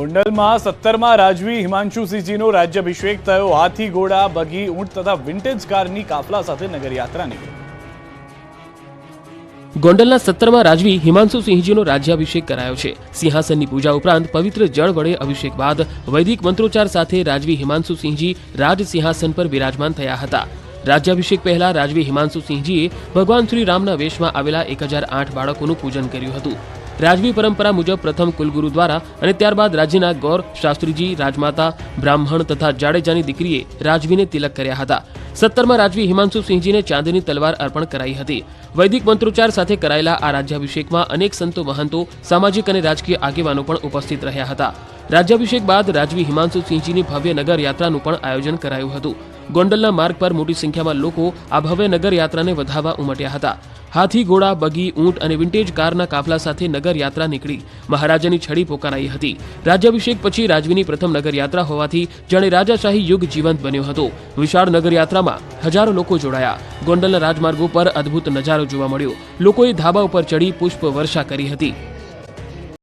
ગોંડલમાં 17મા રાજવી હિમાંશુસિંહજીનો રાજ્યાભિષેક થયો। હાથી, ઘોડા, બગી, ઊંટ તથા વિન્ટેજ કારની કાફલા સાથે નગરયાત્રા નીકળી। ગોંડલના 17મા રાજવી હિમાંશુસિંહજીનો રાજ્યાભિષેક કરાયો છે। સિંહાસનની પૂજા ઉપરાંત પવિત્ર જળ વડે અભિષેક બાદ વૈદિક મંત્રોચ્ચાર સાથે રાજવી હિમાંશુસિંહજી રાજ સિંહાસન પર વિરાજમાન થયા હતા। રાજ્યાભિષેક પહેલા રાજવી હિમાંશુસિંહજીએ ભગવાન શ્રી રામના વેશમાં આવેલા 1008 બાળકોનું પૂજન કર્યું હતું। રાજવી પરંપરા મુજબ પ્રથમ કુલગુરુ દ્વારા અને ત્યારબાદ રાજ્યના ગૌર શાસ્ત્રીજી, રાજમાતા, બ્રાહ્મણ તથા જાડેજાની દીકરીએ રાજવીને તિલક કર્યા હતા। 17મા રાજવી હિમાંશુસિંહજીને ચાંદીની તલવાર અર્પણ કરાઈ હતી। વૈદિક મંત્રોચ્ચાર સાથે કરાયેલા આ રાજ્યાભિષેકમાં અનેક સંતો, મહંતો, સામાજિક અને રાજકીય આગેવાનો પણ ઉપસ્થિત રહ્યા હતા। રાજ્યાભિષેક બાદ રાજવી હિમાંશુસિંહજીની ભવ્ય નગર યાત્રાનું પણ આયોજન કરાયું હતું। ગોંડલના માર્ગ પર મોટી સંખ્યામાં લોકો આ ભવ્ય નગર યાત્રાને વધાવવા ઉમટ્યા હતા। હાથી, ઘોડા, બગી, ઊંટ અને વિન્ટેજ કારના કાફલા સાથે નગર યાત્રા નીકળી મહારાજાની છડી પોકારાઈ હતી। રાજ્યાભિષેક પછી રાજવીની પ્રથમ નગર યાત્રા હોવાથી જાણે રાજાશાહી યુગ જીવંત બન્યો હતો। વિશાળ નગર યાત્રામાં હજારો લોકો જોડાયા। ગોંડલના રાજમાર્ગો પર અદ્ભુત નજારો જોવા મળ્યો। લોકોએ ધાબા ઉપર ચડી પુષ્પ વર્ષા કરી હતી।